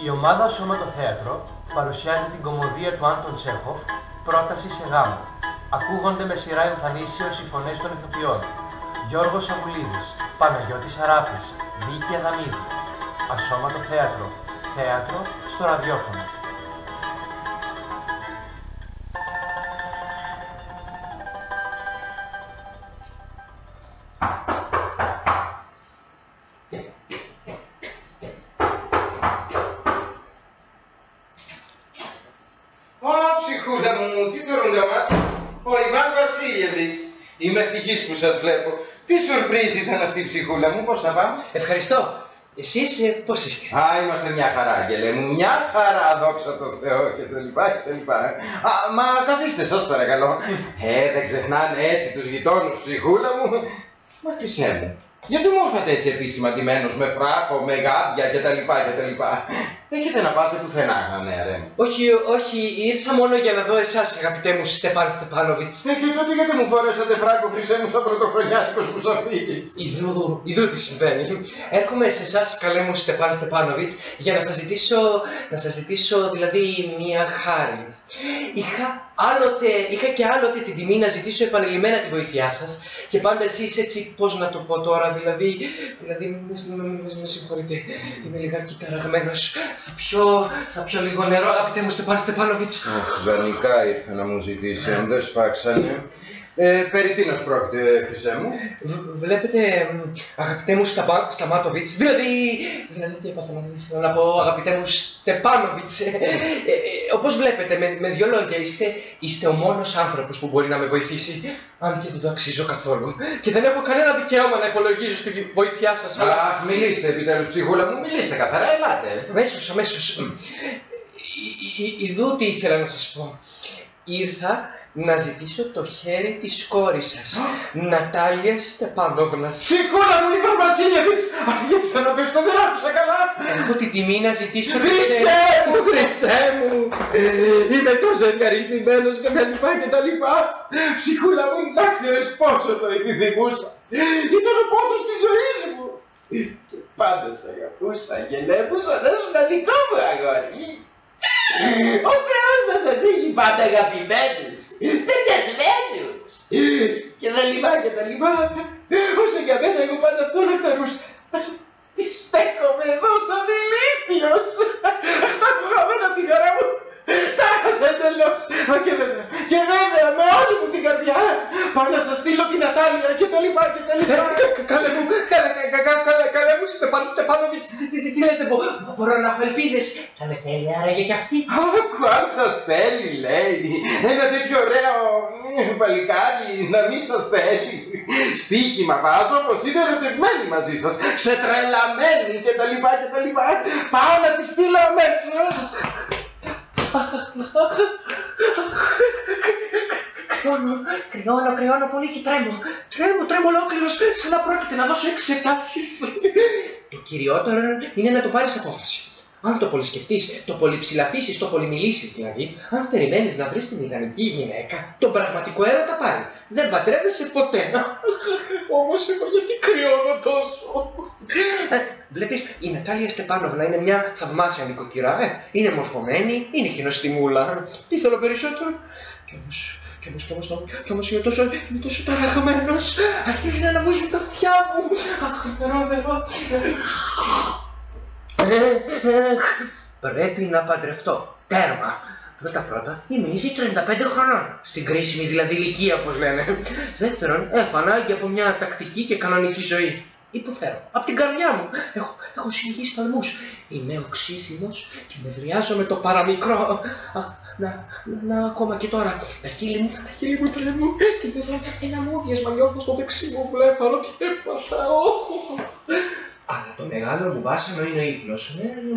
Η ομάδα Σώμα το Θέατρο παρουσιάζει την κωμωδία του Άντων Τσέχοφ «Πρόταση σε γάμο». Ακούγονται με σειρά εμφανίσεως οι φωνές των ηθοποιών: Γιώργος Αβουλίδης, Παναγιώτης Αράπης, Βίκη Αδαμίδη. Ασώματο Θέατρο. Θέατρο στο ραδιόφωνο. Ψυχούλα μου, τι θεωρούν τα μάτια? Ο Ιβάν Βασίλιεβιτς. Είμαι ευτυχής που σας βλέπω. Τι σουρπρίζ ήταν αυτή η ψυχούλα μου, πώς θα πάμε? Ευχαριστώ. Εσείς πώς είστε? Α, είμαστε μια χαρά, Άγγελε μου, μια χαρά, δόξα τω Θεώ και τα λοιπά και τα λοιπά. Α, μα καθίστε σας παρακαλώ. Δεν ξεχνάνε έτσι τους γειτόνους, ψυχούλα μου. Μα Χρυσέ μου, γιατί μου ήρθατε έτσι επίσημα ντυμένος με φράκο, με γάντια και τα λοιπά και τα λοιπά? Έχετε να πάτε πουθενά, ναι, ρε? Όχι, ήρθα μόνο για να δω εσάς, αγαπητέ μου Στεπάν Στεπάνοβιτς. Και τότε γιατί μου φορέσατε φράκο, Χρυσέ μου, σαν πρωτοχρονιάτικος μουσαφίρης? Ειδού τι συμβαίνει. Έρχομαι σε εσάς, καλέ μου Στεπάν Στεπάνοβιτς, για να σας ζητήσω δηλαδή μια χάρη. Είχα και άλλοτε την τιμή να ζητήσω επανειλημμένα τη βοήθειά σας και πάντα εσείς έτσι, πώς να το πω τώρα, δηλαδή με συγχωρείτε, είμαι λιγάκι ταραγμένος. Θα πιω λίγο νερό, αγαπητέ μου Στεπάν Στεπάνοβιτς. Αχ, δανεικά ήρθε να μου ζητήσει, αν δεν σφάξανε. Περί τίνος πρόκειται, Χρυσέ μου? Βλέπετε, αγαπητέ μου Σταμάτοβιτς, δηλαδή τι έπαθα να πω, αγαπητέ μου Στεπάνοβιτς, όπως βλέπετε, με δυο λόγια, είστε ο μόνος άνθρωπος που μπορεί να με βοηθήσει, αν και δεν το αξίζω καθόλου, και δεν έχω κανένα δικαίωμα να υπολογίζω στη βοήθειά σας. Αχ, μιλήστε επιτέλους, ψυχούλα μου, μιλήστε καθαρά, ελάτε. Αμέσως. Ειδού τι ήθελα να σας πω. Ήρθα να ζητήσω το χέρι της κόρης σας, Νατάλια Στεπάνοβνας. Ψυχούλα μου, Ιβάν Βασίλιεβιτς! Αργήστε να πες, δεν άκουσα καλά! Έχω την τιμή να ζητήσω το χέρι. Χρυσέ μου! Είμαι τόσο ευχαριστημένος και τα λοιπά. Ψυχούλα μου, να ξέρεις πόσο το επιθυμούσα. Ήταν ο πόθος της ζωής μου. Και πάντα σ' αγαπούσα, γελέπουσα, δεν σου να δικό μου αγόρι. Ο Θεός να σας έχει πάντα αγαπημένους, ταιριασμένους και τα λοιπά. Όσο για μένα, εγώ πάντα αυτό να φθαρούσα. Στέκομαι εδώ σαν ηλίθιος. Τα χαμένα τη χαρά μου τα έχασα εντελώς. Και βέβαια με όλη μου την καρδιά πάω να σας στείλω την Νατάλια και τα λοιπά. Καλέ μου Στεπάν Στεπάνοβιτς, τι λέτε, μπορώ να έχω ελπίδες? Θα με θέλει άραγε κι αυτή? Άκου, αν σας θέλει, λέει, ένα τέτοιο ωραίο παλικάρι να μη σας θέλει. Στοίχημα βάζω πως είναι ερωτευμένη μαζί σας, ξετρελαμένη και τα λοιπά. Πάω να τη στείλω αμέσως. Κρυώνω πολύ και τρέμω ολόκληρος, σαν να πρόκειται να δώσω εξετάσεις. Το κυριότερο είναι να το πάρεις απόφαση. Αν το πολυσκεφτείς, το πολυψηλαφίσεις, το πολυμιλήσεις δηλαδή, αν περιμένεις να βρεις την ιδανική γυναίκα, τον πραγματικό έρωτα πάλι. Δεν παντρεύεσαι ποτέ. Όμως εγώ γιατί κρυώνω τόσο? Βλέπεις, η Νατάλια Στεπάνοβνα είναι μια θαυμάσια νοικοκυρά, είναι μορφωμένη, είναι κοινοστιμούλα. Τι θέλω περισσότερο? Κι όμως είμαι τόσο ταραγμένος, αρχίζουν να αναβουίζουν τα αυτιά μου. Αχ, νερό. Πρέπει να παντρευτώ. Τέρμα. Πρώτα, είμαι ήδη 35 χρονών. Στην κρίσιμη δηλαδή ηλικία, όπως λένε. Δεύτερον, έχω ανάγκη από μια τακτική και κανονική ζωή. Υποφέρω. Απ' την καρδιά μου. Έχω συνεχείς παλμούς. Είμαι οξύθυμος και νευριάζω το παραμικρό. Ακόμα και τώρα. Τα χείλη μου τρέμουν και παίζω ένα μούδιασμα, νιώθω στο δεξί μου βλέφαρο και έπαθα. Αλλά το μεγάλο μου βάσανο είναι ο ύπνος.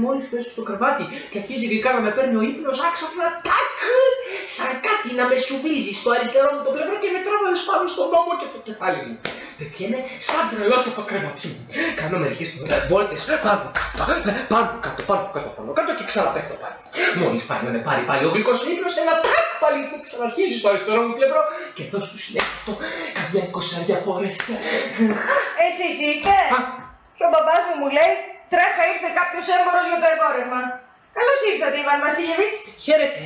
Μόλις πέσω στο κρεβάτι και αρχίζει γλυκά να με παίρνει ο ύπνος, άξαφνα τάκ! Σαν κάτι να με σουβλίζει στο αριστερό μου το πλευρό και με τράβαλες πάνω στον ώμο και το κεφάλι μου. Πετιέμαι σαν τρελός από το κρεβάτι μου. Κάνω μερικές βόλτες πάνω κάτω και ξαναπέφτω πάλι. Μόλις πάει να με πάρει πάλι ο γλυκός ύπνος, ένα τάκ πάλι που ξαναρχίζει στο αριστερό μου πλευρό και εδώ σου συνέχεια καμιά 20 φορές. Εσείς είστε? Και ο μπαμπάς μου λέει, τρέχα ήρθε κάποιος έμπορος για το εμπόρευμα. Καλώς ήρθατε, Ιβάν Βασίλεβιτς. Χαίρετε,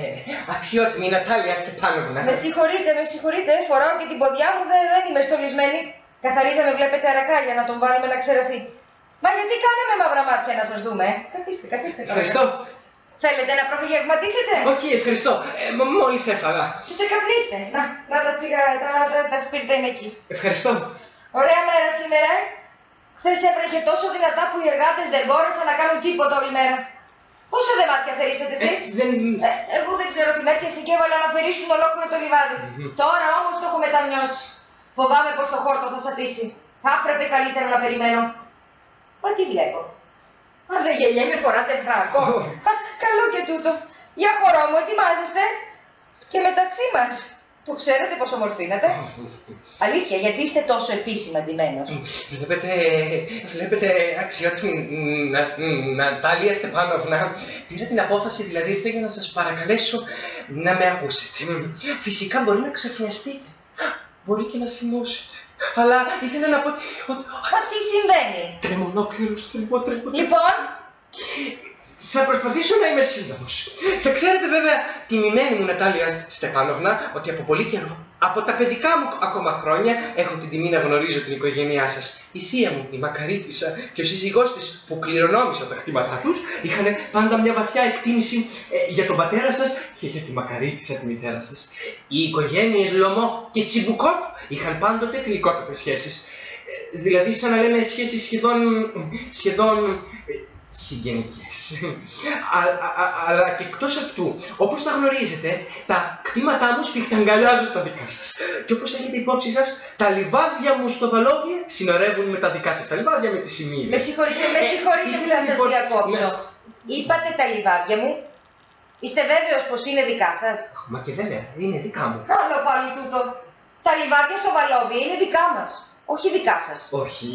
αξιότιμη Νατάλια Στεπάνοβνα. Με συγχωρείτε, φοράω και την ποδιά μου, δεν είμαι στολισμένη. Καθαρίζαμε, βλέπετε, αρακάλια να τον βάλουμε να ξεραθεί. Μα γιατί κάναμε μαύρα μάτια να σας δούμε, Καθίστε. Ευχαριστώ. Θέλετε να προφυγευματίσετε? Όχι, ευχαριστώ. Μόλις έφαγα. Τότε καπνίστε. Να τα τσιγάρα, τα σπίρτα είναι εκεί. Ευχαριστώ. Ωραία μέρα σήμερα. Χθες έβρεχε τόσο δυνατά που οι εργάτες δεν μπόρεσαν να κάνουν τίποτα όλη μέρα. Πόσα δεμάτια θερήσατε εσείς? Εγώ δεν ξέρω τι με έπιασε και έβαλα να θερήσουν ολόκληρο το λιβάδι. Τώρα όμως το έχω μεταμιώσει. Φοβάμαι πως το χόρτο θα σαπίσει. Θα έπρεπε καλύτερα να περιμένω. Μα τι βλέπω? Αν δεν γελιέμαι φοράτε φράκο. Καλό και τούτο. Για χορό μου, ετοιμάζεστε? Και μεταξύ μας. Το ξέρετε πως ομορφύνατε? Αλήθεια, γιατί είστε τόσο επίσημα ντυμένος? Βλέπετε, αξιότιμη Νατάλια Στεπάνοβνα, πήρα την απόφαση, δηλαδή ήρθα για να σας παρακαλέσω να με ακούσετε. Φυσικά μπορεί να ξαφνιαστείτε, μπορεί και να θυμώσετε, αλλά ήθελα να πω... Μα τι συμβαίνει? Τρεμονόκληρος. Λοιπόν... Θα προσπαθήσω να είμαι σύντομος. Θα ξέρετε βέβαια, τιμημένη μου Νατάλια Στεπάνοβνα, ότι από πολύ καιρό, από τα παιδικά μου ακόμα χρόνια, έχω την τιμή να γνωρίζω την οικογένειά σας. Η θεία μου, η Μακαρίτισσα και ο σύζυγός της, που κληρονόμησα τα κτήματά τους, είχαν πάντα μια βαθιά εκτίμηση για τον πατέρα σας και για τη Μακαρίτισσα, τη μητέρα σας. Οι οικογένειες Λομόφ και Τσιμπουκόφ είχαν πάντοτε φιλικότατες σχέσεις. Δηλαδή, σαν να λέμε σχέσεις σχεδόν συγγενικές. Αλλά και εκτός αυτού, όπως τα γνωρίζετε, τα κτήματά μου σφιχταγκαλιάζουν τα δικά σας. Και όπως έχετε υπόψη σας, τα λιβάδια μου στο Βαλόβιε συνορεύουν με τα δικά σας. Τα λιβάδια με τη Σημήλη. Με συγχωρείτε που θα σας διακόψω. Είπατε τα λιβάδια μου. Είστε βέβαιος πως είναι δικά σας? Μα και βέβαια, είναι δικά μου. Άλλο πάλι τούτο. Τα λιβάδια στο Βαλόβιε είναι δικά μας. Όχι δικά σας. Όχι,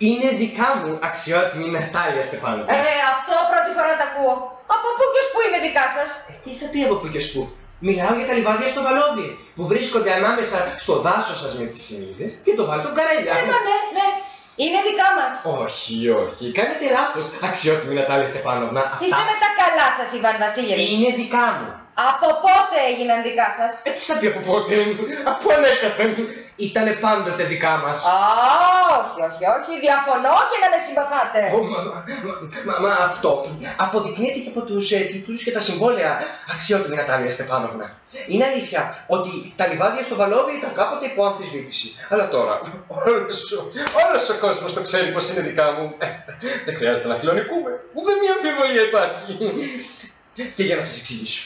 είναι δικά μου, αξιότιμη Νατάλια Στεπάνοβνα. Αυτό πρώτη φορά τα ακούω. Από πού και ως πού είναι δικά σας? Τι θα πει από πού και ως πού? Μιλάω για τα λιβάδια στο Βαλόβιε, που βρίσκονται ανάμεσα στο δάσος σας με τις Σημείδες και το Βάλτο Καρέλια. Ναι. Είναι δικά μας. Όχι. Κάνετε λάθος, αξιότιμη Νατάλια Στεπάνοβνα. Είστε με τα καλά σας, Ιβάν Βασίλεβιτς. Είναι δικά μου. Από πότε έγιναν δικά σας? Τι θα πει από πότε? Από ανέκαθεν. Ήτανε πάντοτε δικά μας. Όχι. Διαφωνώ και να με συμπαθάτε. Μα αυτό αποδεικνύεται και από τους τίτλους και τα συμβόλαια, αξιότιμη Νατάλια Στεπάνοβνα. Είναι αλήθεια ότι τα λιβάδια στο Βαλόβιε ήταν κάποτε υπό αμφισβήτηση. Αλλά τώρα όλος ο κόσμος το ξέρει πως είναι δικά μου. Δεν χρειάζεται να φιλονικούμε. Ούτε μία αμφιβολία υπάρχει. Και για να σας εξηγήσω.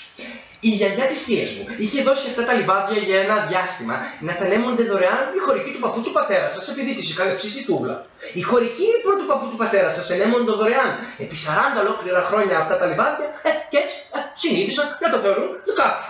Η γιαγιά της θείας μου είχε δώσει αυτά τα λιβάδια για ένα διάστημα να τα ανέμονται δωρεάν η χωρική του παππού του πατέρα σας, επειδή της είχαν ψήσει τούβλα. Οι χωρικοί πρώτου παππού του πατέρα σας ενέμονται δωρεάν επί 40 ολόκληρα χρόνια αυτά τα λιβάδια και έτσι συνήθισαν να το θεωρούν δικά τους.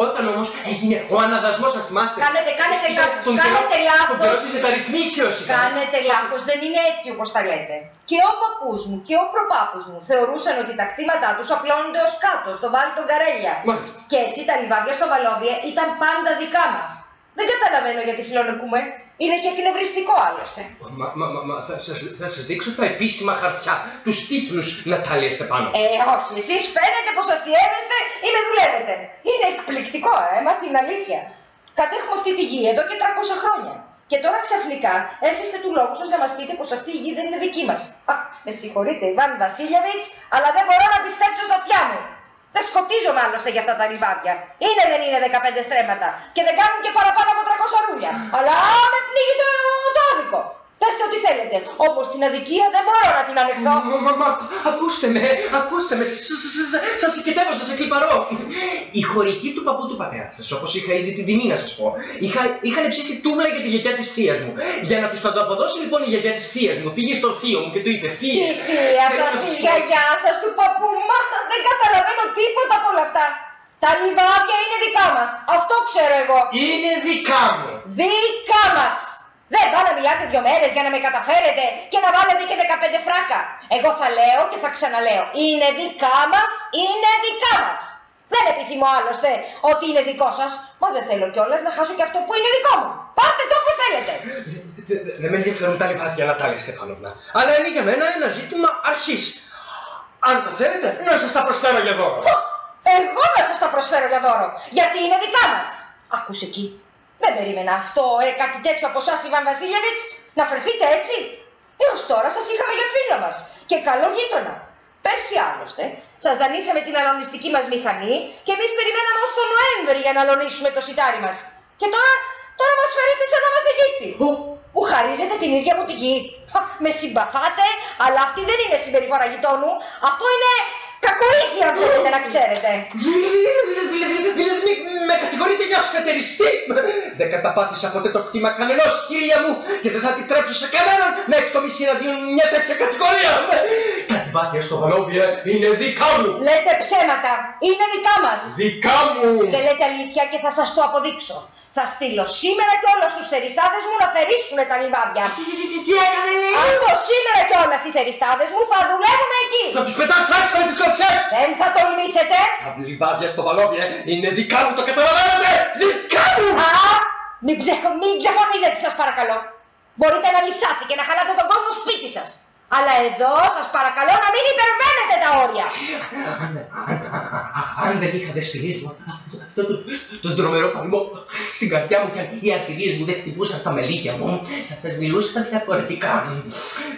Όταν όμως έγινε ο αναδασμός, αν θυμάστε. Κάνετε λάθος. Τον καιρό της μεταρρυθμίσεως. Κάνετε λάθος, δεν είναι έτσι όπως τα λέτε. Και ο παππούς μου και ο προπάπους μου θεωρούσαν ότι τα κτήματά τους απλώνονται ως κάτω, στο Βάλτο Καρέλια. Μάλιστα. Και έτσι τα λιβάδια στο Βαλόβιε ήταν πάντα δικά μας. Δεν καταλαβαίνω γιατί φιλονικούμε. Είναι και εκνευριστικό άλλωστε. Θα σας δείξω τα επίσημα χαρτιά, τους τίτλους, Νατάλια Στεπάνοβνα. Όχι, εσείς φαίνεται πως αστιεύεστε ή με δουλεύετε. Είναι εκπληκτικό, μα την αλήθεια. Κατέχουμε αυτή τη γη εδώ και 300 χρόνια. Και τώρα ξαφνικά έρχεστε του λόγου σας να μας πείτε πως αυτή η γη δεν είναι δική μας. Με συγχωρείτε, Ιβάν Βασίλεβιτς, αλλά δεν μπορώ να πιστέψω στα αυτιά μου. Δεν σκοτίζομαι άλλωστε για αυτά τα λιβάδια. Δεν είναι 15 στρέμματα. Και δεν κάνουν και παραπάνω από 300 ρούλια. Αλλά με πνίγει το άδικο. Πέστε ό,τι θέλετε. Όμως την αδικία δεν μπορώ να την ανεχθώ. Ακούστε με, σας συγκετεύω, σας εκλιπαρώ. Οι χωρικοί του παππού του πατέρα σας, όπως είχα ήδη την τιμή να σας πω, είχαν ψήσει τούβλα για τη γιαγιά της θείας μου. Για να τους τα το αποδώσει λοιπόν η γιαγιά της θείας μου, πήγε στο θείο μου και του είπε: Θείε. Της θείας σας, της γιαγιάς σας, του παππού, μα δεν καταλαβαίνω τίποτα από όλα αυτά. Τα λιβάδια είναι δικά μας. Αυτό ξέρω εγώ. Είναι δικά μου. Δικά μας. Δεν πάω να μιλάτε 2 μέρες για να με καταφέρετε και να βάλετε και 15 φράκα. Εγώ θα λέω και θα ξαναλέω. Είναι δικά μας, είναι δικά μας. Δεν επιθυμώ άλλωστε ότι είναι δικό σας. Μα δεν θέλω κιόλας να χάσω και αυτό που είναι δικό μου. Πάρτε το όπως θέλετε. Δεν με ενδιαφέρουν τα λιβάδια, Νατάλια Στεπάνοβνα. Αλλά είναι για μένα ένα ζήτημα αρχής. Αν το θέλετε, να σας τα προσφέρω για δώρο. Εγώ να σας τα προσφέρω για δώρο, γιατί είναι δικά μας. Ακούς εκεί. Δεν περίμενα αυτό, κάτι τέτοιο από εσάς, Ιβάν Βασίλεβιτς, να φερθείτε έτσι. Έως τώρα σας είχαμε για φίλο μας και καλό γείτονα. Πέρσι άλλωστε, σας δανείσαμε την αλωνιστική μας μηχανή και εμείς περιμέναμε ως τον Νοέμβρη για να αλωνίσουμε το σιτάρι μας. Και τώρα μας φέρεστε σαν να είμαστε γύφτοι. Μου χαρίζετε την ίδια μου τη γη. Με συμπαθάτε, αλλά αυτή δεν είναι συμπεριφορά γειτόνου. Αυτό είναι κακοήθεια, αν θέλετε να ξέρετε. Δηλαδή με κατηγορείτε για σφετεριστή. Δεν καταπάτησα ποτέ το κτήμα κανενός, κυρία μου, και δεν θα επιτρέψω σε κανέναν να εξτομίσει εναντίον μια τέτοια κατηγορία. Τα λιβάδια στο Βαλόβια είναι δικά μου. Λέτε ψέματα. Είναι δικά μας. Δικά μου. Δεν λέτε αλήθεια και θα σας το αποδείξω. Θα στείλω σήμερα κιόλας τους θεριστάδες μου να θερίσουν τα λιβάδια. Τι έκανε? Από σήμερα κιόλας οι θεριστάδες μου θα δουλεύουν εκεί. Θα τους πετάξω άξια με τις κλωτσιές. Δεν θα τολμήσετε. Τα λιβάδια στο Βαλόβια είναι δικά μου, το καταλαβαίνετε. Δικά μου. Μην ξεφωνίζετε σας παρακαλώ. Μπορείτε να λυσάτε και να χαλάτε τον κόσμο σπίτι σας. Αλλά εδώ σας παρακαλώ να μην υπερβαίνετε τα όρια. Αν δεν είχα δεσποινείς μου αυτό τον τρομερό παλμό στην καρδιά μου και αν οι αρτηρίες μου δεν χτυπούσαν τα μελίκια μου, θα σας μιλούσα διαφορετικά.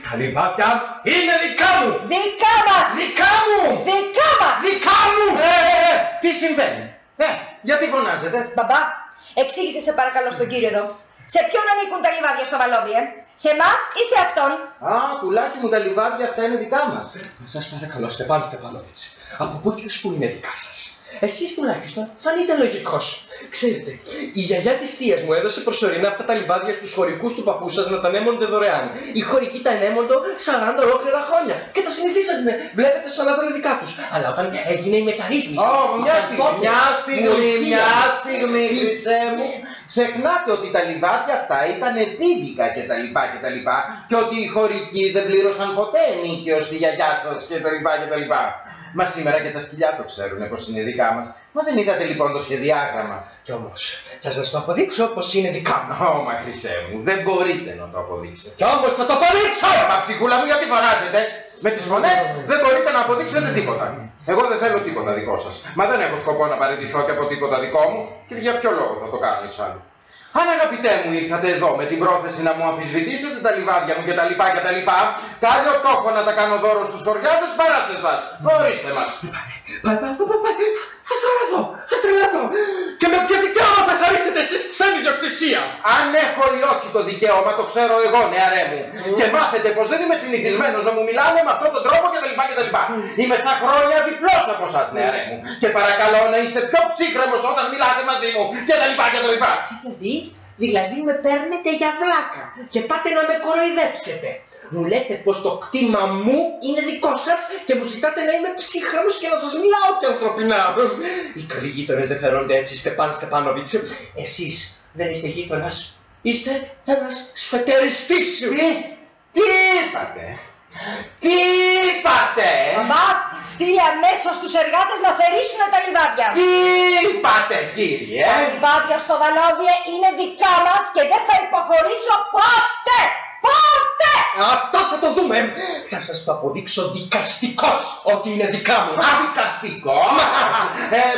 Τα λιβάδια είναι δικά μου. Δικά μας. Δικά μου. Δικά μας. Δικά μου. Τι συμβαίνει? Γιατί φωνάζετε? Μπαμπά, εξήγησε σε παρακαλώ στον κύριο εδώ. Σε ποιον ανήκουν τα λιβάδια στο Βαλόβι, σε εμάς ή σε αυτόν? Πουλάκι μου, τα λιβάδια αυτά είναι δικά μας. Σας παρακαλώ, Στεφάν Στεφάνοβιτς, από πού και ως πού είναι δικά σας? Εσείς τουλάχιστον φανείτε λογικός. Ξέρετε, η γιαγιά της θείας μου έδωσε προσωρινά αυτά τα λιβάδια στους χωρικούς του παππού σας να τα ανέμονται δωρεάν. Οι χωρικοί τα ανέμονται 40 ολόκληρα χρόνια και τα συνηθίσατε. Βλέπετε σαν να ήταν δικά τους. Αλλά όταν έγινε η μεταρρύθμιση. Μια στιγμή, χρυσέ μου. Ξεχνάτε ότι τα λιβάδια αυτά ήταν επίδικα κτλ. Και ότι οι χωρικοί δεν πλήρωσαν ποτέ ενίκαιο στη γιαγιά σας κτλ. Μα σήμερα και τα σκυλιά το ξέρουνε πως είναι δικά μας. Μα δεν είδατε λοιπόν το σχεδιάγραμμα? Κι όμως, θα σας το αποδείξω πως είναι δικά μου. Μα χρυσέ μου, δεν μπορείτε να το αποδείξετε. Κι όμως θα το αποδείξω! Μα ψυχούλα μου, γιατί φωνάζετε? Με τις φωνές δεν μπορείτε να αποδείξετε τίποτα. Εγώ δεν θέλω τίποτα δικό σας. Μα δεν έχω σκοπό να παραιτηθώ και από τίποτα δικό μου. Και για ποιο λόγο θα το κάνω εξάλλου? Αν αγαπητέ μου ήρθατε εδώ με την πρόθεση να μου αμφισβητήσετε τα λιβάδια μου κτλ. Κι άλλο το έχω να τα κάνω δώρο στους χωριάτες παρά σε εσάς. Ορίστε μας. Σας τρελαθώ. Και με ποιο δικαίωμα θα χαρίσετε εσείς ξένη ιδιοκτησία? Αν έχω ή όχι το δικαίωμα το ξέρω εγώ, νεαρέ μου. Και μάθετε πως δεν είμαι συνηθισμένος να μου μιλάνε με αυτόν τον τρόπο κτλ. Είμαι στα χρόνια διπλός από εσάς, νεαρέ μου. Και παρακαλώ να είστε πιο ψύχρεμος όταν μιλάτε μαζί μου κτλ. Δηλαδή με παίρνετε για βλάκα και πάτε να με κοροϊδέψετε. Μου λέτε πως το κτήμα μου είναι δικό σας και μου ζητάτε να είμαι ψύχρεμος και να σας μιλάω και ανθρωπινά. Οι καλοί γείτονες δεν φέρονται έτσι, Στεφάν Στεφάνοβιτς. Εσείς δεν είστε γείτονας, είστε ένας σφετεριστής. Τι είπατε? Τι είπατε? Μπαμπά, στείλε αμέσως τους εργάτες να θερίσουν τα λιβάδια. Τι είπατε, κύριε? Τα λιβάδια στο Βαλόβι είναι δικά μας και δεν θα υποχωρήσω ποτέ! Ποτέ! Αυτό θα το δούμε. Θα σας το αποδείξω δικαστικός ότι είναι δικά μου. Δικαστικός?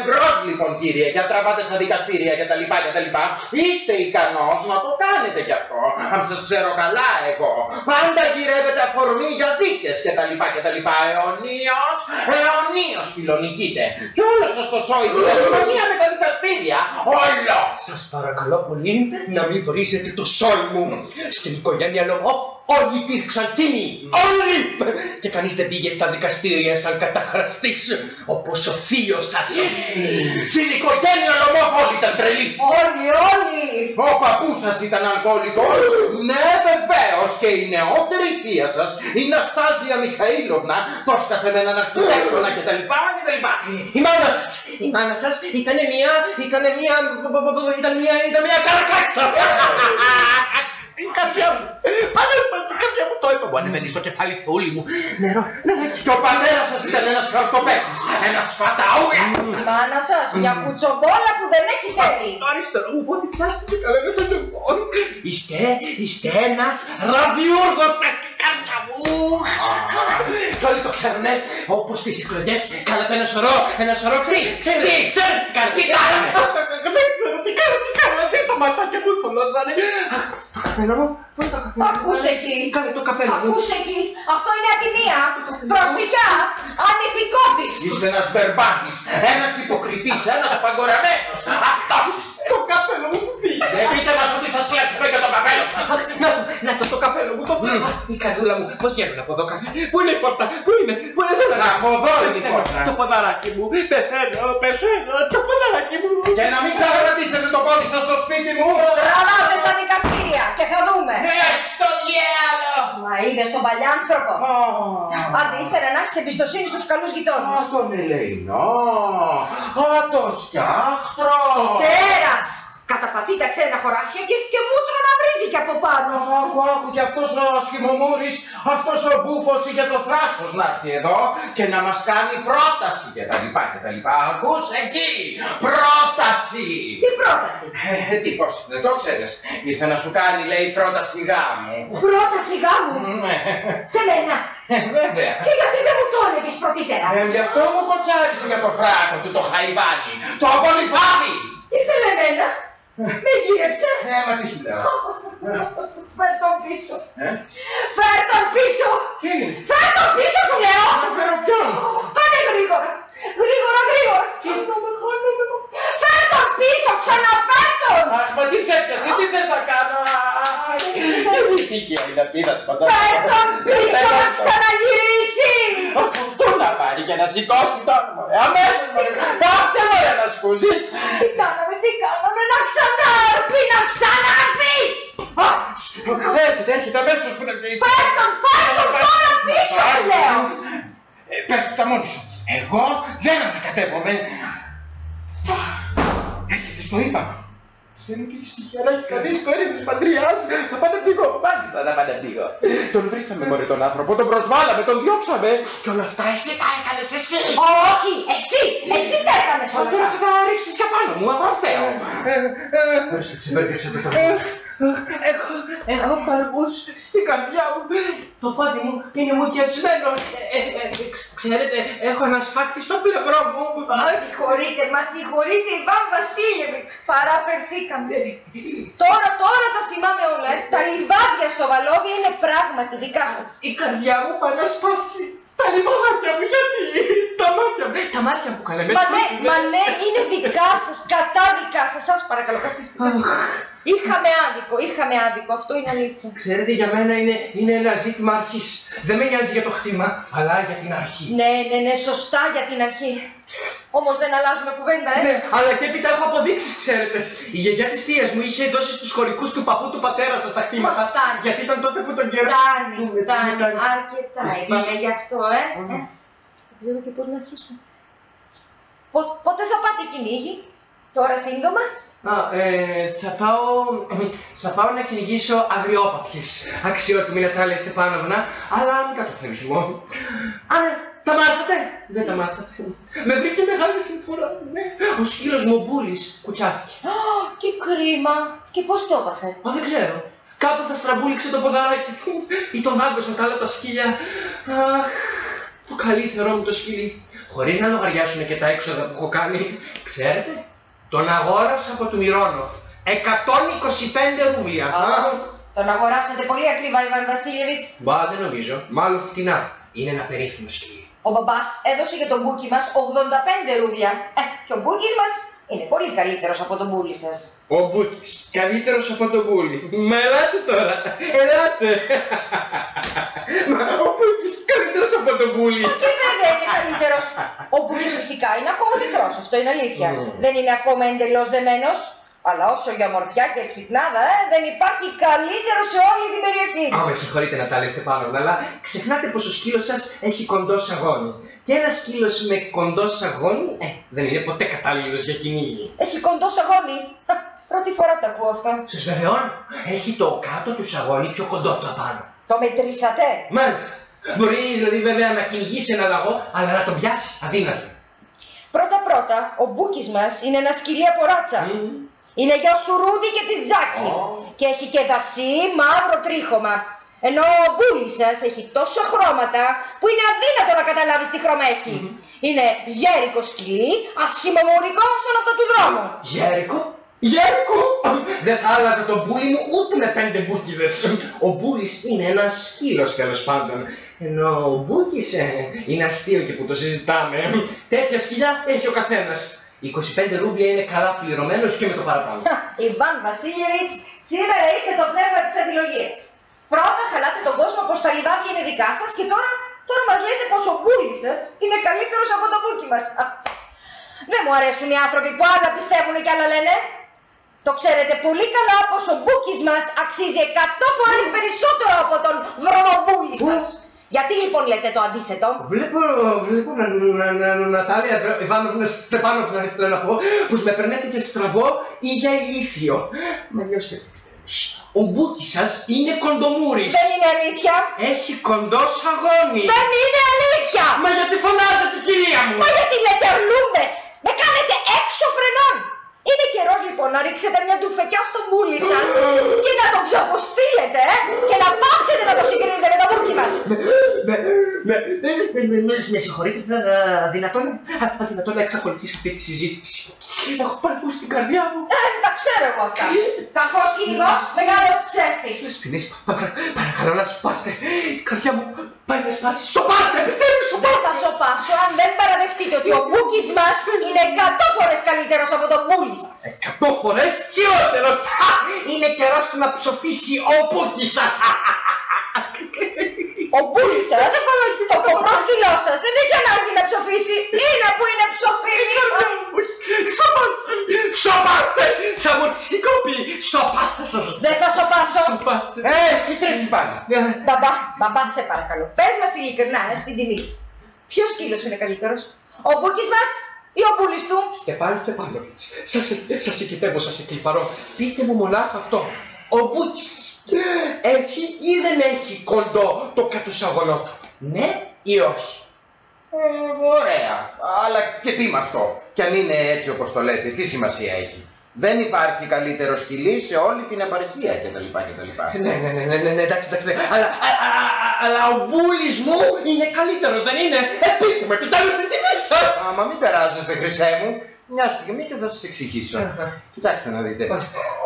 Μπρος λοιπόν, κύριε, και αν τραβάτε στα δικαστήρια κτλ. Είστε ικανός να το κάνετε κι αυτό. Αν σας ξέρω καλά εγώ. Πάντα γυρεύετε αφορμή για δίκες κτλ. Αιωνίως φιλονικείτε. Κι όλο σας το σόι την επικοινωνία με τα δικαστήρια. Όλο! Σας παρακαλώ πολύ να μην βρίζετε το σόι μου. Στην οικογένεια Λομόφ όλοι υπήρξαν τίμοι. Όλοι! Και κανείς δεν πήγε στα δικαστήρια σαν καταχραστής όπως ο θείος σας. Στην οικογένεια Λομόφ όλοι ήταν τρελοί. Όλοι! Ο παππούς σας ήταν αλκοολικός. Ναι, βεβαίως. Και η νεότερη θεία σας, η Ναστάζια Μιχαήλοβνα, το έσκασε με έναν αρχιτέκτονα κτλ. Η μάνα σας ήταν μια καρακάξα. Η καρδιά μου, πάνω σπάσει η καρδιά μου, το είπα, μου ανεβαίνει στο κεφάλι θούλη μου. Νερό. Και ο πατέρας σας ήταν ένας χαρτοπέτης, ένας φαταούγας. Η μάνα σας, μια κουτσομπόλα που δεν έχει τέλει. Το αριστερό μου πόδι πιάστηκε καλά με το λεφόν. Είστε ένας ραδιούργος, καρδιά μου. Και όλοι το ξέρουνε, όπως τις εκλογές κάνατε ένα σωρό ξέρετε τι κάνατε, τι κάναμε. Δεν ξέρω τι κάναμε, δεν τα ματάκια μου θολώσανε. Το καπέλο μου, πού είναι το καπέλο μου. Ακούσε εκεί. Κάνε το καπέλο μου. Ακούσε εκεί. Αυτό είναι ατιμία. Προσφυγιά. Ανηθικότης. Είστε ένας μπερμπάτης, ένας υποκριτής, ένας παγκοραμένος. Αυτός είστε. Το καπέλο μου που πήγε. Δεν πείτε μας ότι σας κλέψουμε και το καπέλο σας. Να το καπέλο μου, η καρδούλα μου. Πώς βγαίνουν από εδώ κάποια. Πού είναι η πόρτα, πού είναι. Από εδώ είναι η πόρτα. Το ποδαράκι μου, πεθαίνω, το ποδαράκι μου. Και να μην ξαναπατήσετε το πόδι σας στο σπίτι μου. Τραβάτε στα δικαστήρια και θα δούμε. Στο διάλο. Μα είδες τον παλιάνθρωπο. Άντε ύστερα να έχεις εμπιστοσύνη στους καλούς γειτόνους. Τον Ελεηνό. Το σκιάχτρο. Τέρας. Καταπατεί τα ξένα χωράφια και μούτρο να βρίζει και από πάνω. Άκου κι αυτός ο σχημομούρης, αυτός ο μπούφος είχε το θράσος να έρθει εδώ και να μας κάνει πρόταση και τα λοιπά. Ακούς εκεί, πρόταση. Τι πρόταση. Τι πώς, δεν το ξέρεις. Ήρθε να σου κάνει, λέει, πρόταση γάμου. Πρόταση γάμου. Σε μένα. Βέβαια. Και γιατί δεν μου το έλεγες πρωτήτερα. Γι' αυτό μου κοτσάρισε για το φράκο του το χαϊβάνι, το απολυφάδι. Ήθελε εμένα. Με γύρεψε. Μα τι σου λέω. Φέρ τον πίσω. Φέρ τον πίσω. Τι είναι. Φέρ τον πίσω σου λέω. Να φέρω ποιον. Κάνε γρήγορα. Γρήγορα. Φέρ τον πίσω. Ξαναφέρ τον. Αχ, μα τι σε έπιασε, τι θες να κάνω. Τι δίκαια η λαπίδας πατά. Φέρ τον πίσω να ξαναγυρίσει. Αυτό να πάρει και να σηκώσει το μωρέ. Αμέσως μωρέ. Πάψε μωρέ να σκούζεις. Τι κάναμε, να ξανάρθει. Έρχεται αμέσως που είναι. Φέρ τον τώρα πίσω σου λέω. Πες του τα μόνη σου. Εγώ δεν ανακατεύομαι. Έρχεται, στο είπα. Στέλνω και έχει στοιχεία, αλλά έχει κανείς κόρη της πατριάς. Θα πάνε πήγω. Μάλιστα θα πάνε πήγω. Τον βρήσαμε μωρέ τον άνθρωπο, τον προσβάλαμε, τον διώξαμε. Και όλα αυτά εσύ τα έκανες εσύ. Όχι, εσύ τα έκανες όλα Τώρα αυτά. θα τα ρίξεις και πάνω μου, εγώ φταίω. Ορίστε, ξεμπέρδεψε το παιδί. Έχω παλμούς στην καρδιά μου. Το πόδι μου είναι μουδιασμένο. Ξέρετε, έχω ένα σφάκτη στο πλευρό μου. Μα συγχωρείτε, Ιβάν Βασίλεβιτς. Παραφερθήκαμε. Τώρα το θυμάμαι όλα. Τα λιβάδια στο Βαλόβι είναι πράγματι δικά σας. Η καρδιά μου πάει να σπάσει. Τα λιβάδια μου, γιατί. Τα μάτια μου καλέ. Μα ναι, είναι δικά σας, κατάδικα σας. Σας παρακαλώ, καθίστε. Είχαμε άδικο, αυτό είναι αλήθεια. Ξέρετε, για μένα είναι ένα ζήτημα αρχής. Δεν με νοιάζει για το χτήμα, αλλά για την αρχή. Ναι, σωστά για την αρχή. Όμως δεν αλλάζουμε κουβέντα, Ναι, αλλά και έπειτα έχω αποδείξεις, ξέρετε. Η γιαγιά της θείας μου είχε δώσει στους χωρικούς του παππού του πατέρα σας τα χτήματα. Φτάνει. Γιατί ήταν τότε που τον καιρό. Φτάνει, αρκετά είπαμε γι' αυτό, Δεν ξέρω και πώς να αρχίσω. Πότε θα πάτε κυνήγι, τώρα σύντομα. Θα πάω να κυνηγήσω αγριόπαπιες. Αξιότιμη Νατάλια Στεπάνοβνα, αλλά μην καταθλιψιμώ. Άρα, τα μάθατε. Δεν τα μάθατε. Με βρήκε μεγάλη συμφορά. Ο σκύλος μου ο Μπούλης κουτσάθηκε. Τι κρίμα. Και πώς το έπαθε. Δεν ξέρω. Κάπου θα στραμπούληξε το ποδαράκι του ή τον δάγκωσαν τα άλλα τα σκύλια. Το καλύτερό μου το σκύλι. Χωρίς να λογαριάσουν και τα έξοδα που έχω κάνει. Ξέρετε, τον αγόρασα από του Μυρόνοφ. 125 ρούβλια. Τον αγοράσατε πολύ ακριβά, Ιβάν Βασίλεβιτς. Μπα, δεν νομίζω. Μάλλον φτηνά. Είναι ένα περίφημο σκύλι. Ο μπαμπάς έδωσε για τον μπούκι μας 85 ρούβλια. Και ο μπούκις μας είναι πολύ καλύτερος από τον μπούλι σας. Ο Μπούκης, καλύτερος από τον Μπούλι. Μα ελάτε τώρα, ελάτε. Μα ο Μπούκης καλύτερος από τον Μπούλι. Και βέβαια είναι καλύτερος. Ο μπούκις φυσικά είναι ακόμα μικρός, αυτό είναι αλήθεια. Δεν είναι ακόμα εντελώς δεμένος. Αλλά όσο για ομορφιά και εξυπνάδα, δεν υπάρχει καλύτερο σε όλη την περιοχή. Με συγχωρείτε Νατάλια Στεπάνοβνα, αλλά ξεχνάτε πως ο σκύλος σας έχει κοντό σαγόνι. Και ένας σκύλος με κοντό σαγόνι, δεν είναι ποτέ κατάλληλος για κυνήγι. Έχει κοντό σαγόνι. Πρώτη φορά το ακούω αυτό. Σας βεβαιώνω, έχει το κάτω του σαγόνι πιο κοντό από το απάνω. Το μετρήσατε. Μάλιστα. Μπορεί δηλαδή βέβαια να κυνηγήσει ένα λαγό, αλλά να τον πιάσει αδύνατο. Πρώτα, ο μπούκις μας είναι ένα σκυλί από ράτσα. Είναι γιος του Ρούδη και της Τζάκη. Και έχει και δασί μαύρο τρίχωμα. Ενώ ο μπούλης σας έχει τόσα χρώματα που είναι αδύνατο να καταλάβεις τι χρώμα έχει. Είναι γέρικο σκυλί, ασχημομουρικό σαν αυτό του δρόμου. Γέρικο! Γέρικο! Δεν θα άλλαζα τον μπούλι μου ούτε με 5 μπούκιδες. Ο μπούλης είναι ένας σκύλος τέλος πάντων. Ενώ ο μπούκης είναι αστείο και που το συζητάμε. Τέτοια σκυλιά έχει ο καθένας. 25 ρούμπια είναι καλά πληρωμένος και με το παραπάνω. Ιβάν Βασίλιεβιτς, σήμερα είστε το πνεύμα της αντιλογίας. Πρώτα χαλάτε τον κόσμο πως τα λιβάδια είναι δικά σας και τώρα μας λέτε πως ο μπούλης σας είναι καλύτερος από το μπούκι μας. Δεν μου αρέσουν οι άνθρωποι που άλλα πιστεύουν και άλλα λένε. Το ξέρετε πολύ καλά πως ο μπούκις μας αξίζει 100 φορές περισσότερο από τον βρωμομπούλη σας. Γιατί λοιπόν λέτε το αντίθετο? Βλέπω Νατάλια Ιβάνοβνα Στεπάνοβνα ήθελα να πω πως με περνάτε για στραβό ή για ηλίθιο. Μα λιώστε το επιτέλους. Ο μπούκις σας είναι κοντομούρης. Δεν είναι αλήθεια. Έχει κοντό σαγόνι. Δεν είναι αλήθεια. Μα γιατί φωνάζετε κυρία μου? Μα γιατί λέτε αρλούμπες. Με κάνετε έξω φρενών. Είναι καιρός λοιπόν να ρίξετε μια ντουφεκιά στον μπούλι σας και να τον ξαποστείλετε και να πάψετε να το συγκρίνετε με το μπούκι μας. Με συγχωρείτε, αδυνατόν να εξακολουθήσω αυτή τη συζήτηση. Έχω παρακούσει την καρδιά μου. Τα ξέρω εγώ αυτά. Κακός κυνηγός, μεγάλος ψεύτης. Σπινής, παρακαλώ να σπάστε. Η καρδιά μου πάει να σπάσει. Σοπάστε, επιτέλους, σοπάστε. Δεν θα σοπάσω αν δεν παραδεχτείτε ότι ο μπούκις μας είναι 100 φορές καλύτερος από τον μπούλι σας. 100 φορές χειρότερος. Είναι καιρός του να ψοφήσει ο μπούκις σας. Ο μπούλης σας, το κοπρό σκυλό σας, δεν έχει ανάγκη να ψοφήσει. Είναι που είναι ψοφίλη. Σοπάστε, σοπάστε. Θα μου έρθει συγκόπη. Σοπάστε σας. Δεν θα σοπάσω. Σοπάστε. Τι τρέχει πάλι. Μπαμπά, σε παρακαλώ. Πες μας ειλικρινά, στην τιμή. Ποιος σκύλος είναι καλύτερος, ο μπούκις μας ή ο μπούλης του? Στεπάνη Στεπάνοβιτς, σας εκκοιτεύω, σας εκλιπαρώ. Πείτε μου μονάχα αυτό. Ο μπούκις έχει ή δεν έχει κοντό το κατουσαγωνό του? Ναι ή όχι? Ωραία. Αλλά και τι με αυτό. Κι αν είναι έτσι όπως το λέτε, τι σημασία έχει? Δεν υπάρχει καλύτερο σκυλί σε όλη την επαρχία κτλ. Ναι, εντάξει. Αλλά ο μπούλης μου είναι καλύτερος, δεν είναι? Πείτε επιτέλους την τιμή σας. Μα μην περάζεστε, χρυσέ μου. Μια στιγμή και θα σας εξηγήσω. Κοιτάξτε να δείτε.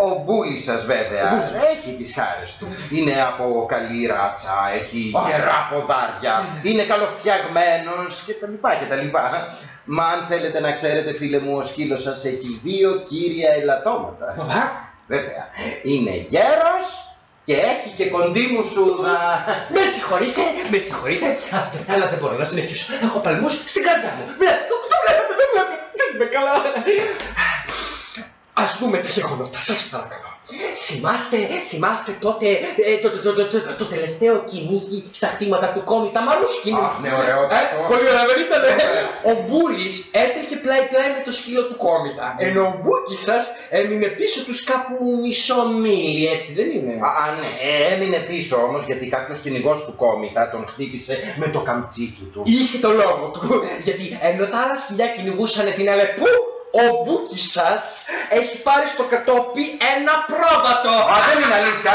Ο μπούλης σας βέβαια έχει τις χάρες του. Είναι από καλή ράτσα, έχει γερά ποδάρια, είναι καλοφτιαγμένος κτλ. Μα αν θέλετε να ξέρετε, φίλε μου, ο σκύλος σας έχει 2 κύρια ελαττώματα. Βέβαια, είναι γέρος και έχει και κοντή μουσούδα. Με συγχωρείτε, αλλά δεν μπορώ να συνεχίσω. Έχω παλμούς στην καρδιά μου. Δεν είμαι καλά. Ας δούμε τα γεγονότα, σας παρακαλώ. Θυμάστε τότε το τελευταίο κυνήγι στα χτήματα του κόμιτα Μαρούσκινου? Αχ, ναι, ωραιότατο. Πολύ ωραία, δεν ήτανε? Ο μπούλης έτρεχε πλάι-πλάι με το σκύλο του κόμιτα, ενώ ο μπούκης σας έμεινε πίσω τους κάπου μισό μίλι, έτσι δεν είναι? Ναι, έμεινε πίσω όμως γιατί κάποιος κυνηγός του κόμιτα τον χτύπησε με το καμτσίκι του. Είχε το λόγο του, γιατί ενώ τα άλλα σκυλιά κυνηγούσαν την Αλεπού, ο μπούκης σας έχει πάρει στο κατόπι ένα πρόβατο. Δεν είναι αλήθεια.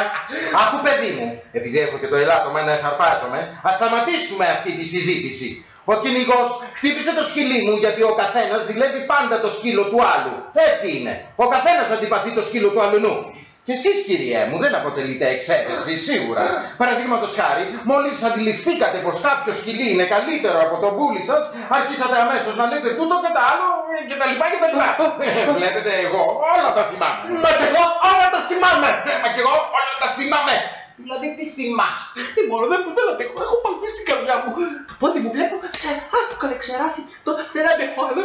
Άκου παιδί μου, επειδή έχω και το ελάττωμα να εφαρπάζομαι, ας σταματήσουμε αυτή τη συζήτηση. Ο κυνηγός χτύπησε το σκυλί μου γιατί ο καθένας ζηλεύει πάντα το σκύλο του άλλου. Έτσι είναι. Ο καθένας αντιπαθεί το σκύλο του αλλουνού. Και εσείς, κυριέ μου, δεν αποτελείτε εξαίρεση, σίγουρα. Παραδείγματος χάρη, μόλις αντιληφθήκατε πως κάποιο σκυλί είναι καλύτερο από τον μπούλη σας, αρχίσατε αμέσως να λέτε τούτο και τα άλλο κτλ. Βλέπετε, εγώ όλα τα θυμάμαι. Μα κι εγώ όλα τα θυμάμαι. Μα κι εγώ όλα τα θυμάμαι. Δηλαδή, τι θυμάστε? Τι μπορώ, δεν αντέχω, έχω παλμίσει στην καρδιά μου. Το πόδι μου βλέπω, το καλεξεράθηκε αυτό, δεν αντέχω άλλο.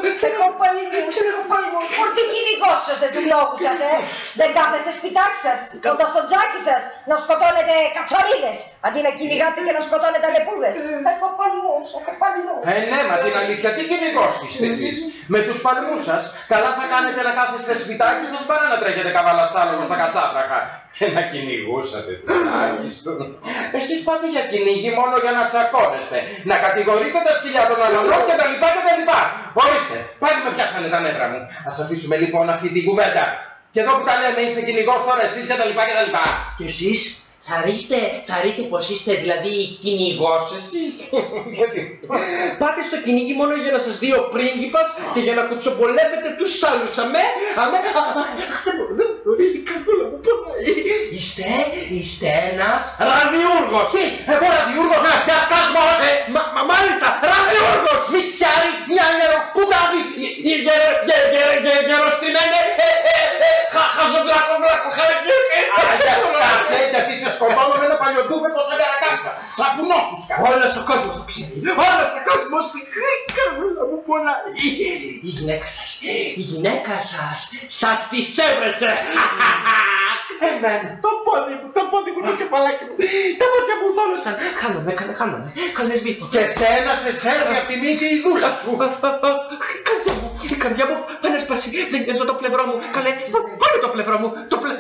Σεκοπαλμούς, φορτή κυνηγός σας του λόγου σας, Δεν κάθεστε σπιτάκι σας, κοντά στο τζάκι σας, να σκοτώνετε κατσαρίδες, αντί να κυνηγάτε και να σκοτώνετε αλεπούδες. Σεκοπαλμούς. Ναι, μα την αλήθεια, τι κυνηγός είστε εσείς? Με τους παλμούς σας, καλά θα κάνετε να κάθεστε σπιτάκι σας παρά να τρέχετε καβαλαστάλογο στα κατσάπραχα. Και να κυνηγούσατε τουλάχιστον. Εσείς πάτε για κυνήγι μόνο για να τσακώνεστε, να κατηγορείτε τα σκυλιά των αλλωνών κτλ. Ορίστε, πάλι με πιάσανε τα νεύρα μου. Ας αφήσουμε λοιπόν αυτή την κουβέντα. Και εδώ που τα λέμε είστε κυνηγός τώρα εσείς κτλ. Και εσείς, Θα ρείτε πως είστε δηλαδή κυνηγός εσείς. Πάτε στο κυνήγι μόνο για να σας δει ο πρίγκιπας και για να κουτσομπολεύετε τους άλλους. Αμέ. Καθόλου μου πονάει. Είστε ένας ραδιούργος. Τι, εγώ ραδιούργος, πιασκάσμος. Μάλιστα, ραδιούργος. Μητσιάρι, νιάνιερο, πουδάδι, γεροστημένε, χαζοβλάκο, χαρακτήρι. Αγιά σκάψε, γιατί σε σκοτώνω με ένα παλιοντούφετο σαν καρακάξα. Σαπουνόκουσκα. Όλος ο κόσμος το ξέρει. Όλος ο κόσμος καρδούλα μου πονάει. Η γυναίκα σας σας της έβρεσε. Εμένα, το πόδι μου, το κεφαλάκι μου, τα μάτια μου θόλωσαν. Χάνομαι, καλές μήπως. Και σένα σε σέρβει απ' τη μίση η δούλα σου. Η καρδιά μου πάνε σπάσει, δεν νιώθω το πλευρό μου. Καλέ, πάρε το πλευρό μου,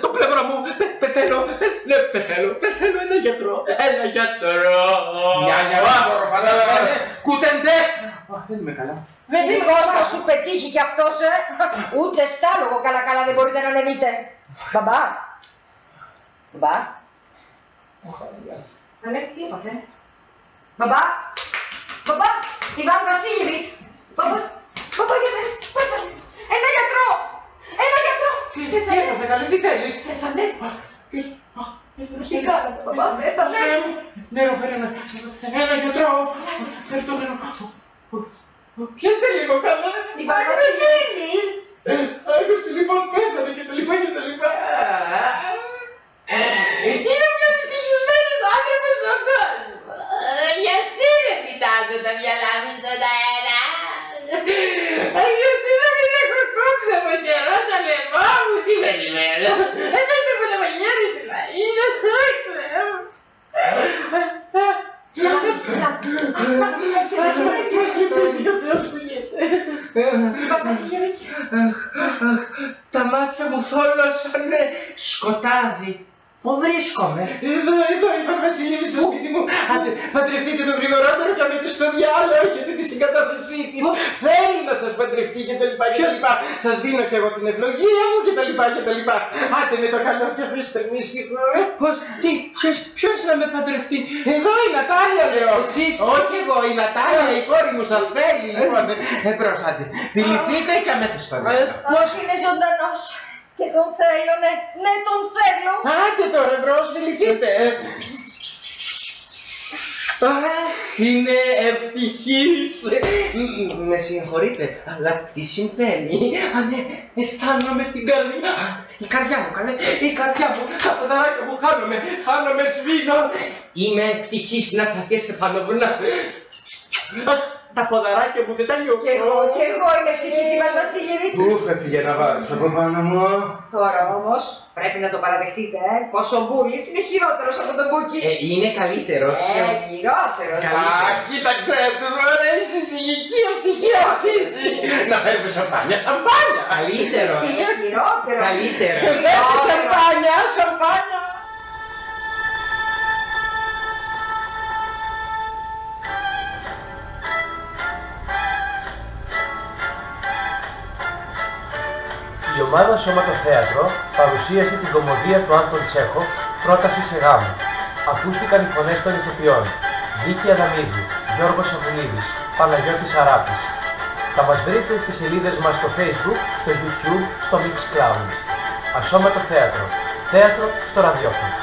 το πλευρό μου. Πεθαίνω, ένα γιατρό. Νιάνια, ροφαλάβανε, κουτεντέ. Αχ, δεν είμαι καλά. Λίγος θα σου πετύχει κι αυτός, ούτε στάλογο καλά δεν μπορείτε να ανεβείτε. Μπαμπά. Καλέ, τι έπαθε. Μπαμπά, Ιβάν Βασίλεβιτς. Μπαμπά, για δες, πέθανε. Ένα γιατρό. Τι έπαθε, καλέ, τι θέλεις. Πέθανε. Τι κάνατε, μπαμπά, πέθανε. Νερό, φέρε ένα γιατρό. Φέρε το νερό. Πιέστε λίγο, καλά. Ιβάν Βασίλεβιτς. Άγωστη, λοιπόν, πέθανε και τα λοιπά. Είναι ο πιο δυστυχισμένος άνθρωπος στον κόσμο. Γιατί δεν κοιτάζω τα μυαλά μου στον αέρα. Γιατί να μην έχω κόψει από καιρό τα λαιμό μου. Τι περιμένω. Εμένα που τα μαγιάρι δηλαδή. Θεέ μου. Βασίλεβιτς. Τα μάτια μου θόλωσανε σκοτάδι. Πού βρίσκομαι. Εδώ, Ιβάν Βασίλεβιτς, στο σπίτι μου. Άντε, παντρευτείτε το γρηγορότερο και αμέσως στο διάλογο. Έχετε τη συγκατάθεσή της. Θέλει να σας παντρευτεί και τα λοιπά. Σας δίνω και εγώ την ευλογία μου και τα λοιπά. Άντε με το καλό και αφήστε μη συγχωρώ. Πώς, τι, ποιος να με παντρευτεί. Εδώ η Νατάλια λέω. Εσείς. Όχι εγώ, η Νατάλια, η κόρη μου σας θέλει. Λοιπόν, εμπρός, άντε. Φιληθείτε και αμέσως στο διάλογο. Πώς είναι ζωντανός. Και τον θέλω, ναι, τον θέλω. Άντε τώρα εμπρός, φιληθείτε. Είμαι ευτυχής. Με συγχωρείτε, αλλά τι συμβαίνει. Ναι, αισθάνομαι την καρδιά. Η καρδιά μου, καλέ, η καρδιά μου. Τα ποδαράκια μου χάνομαι, σβήνω. Είμαι ευτυχής, Ναταλία Στεφανόβνα. Τα ποδαράκια μου δεν τα νιώθω. Και εγώ είμαι ευτυχής, Ιβάν Βασίλεβιτς. Ουφ, έφυγε να βάρος από πάνω μου. Τώρα όμως πρέπει να το παραδεχτείτε, πως ο Μπούλης είναι χειρότερος από τον Μπούκι. Είναι καλύτερος. Χειρότερος. Α, κοίταξε τους, ωραία, η συζυγική ευτυχία αφήσει. Να φέρουμε σαμπάνια. Καλύτερος. Είναι χειρότερος. Καλύτερος. Σαμπάνια. Η ομάδα Σώμα το Θέατρο παρουσίασε την κωμωδία του Άντων Τσέχοφ «Πρόταση σε γάμο». Ακούστηκαν οι φωνές των ηθοποιών Βίκη Αδαμίδη, Γιώργος Σαβουλίδης, Παναγιώτης Αράπης. Θα μας βρείτε στις σελίδες μας στο Facebook, στο YouTube, στο Mixcloud. Ασώματο Θέατρο. Θέατρο στο ραδιόφωνο.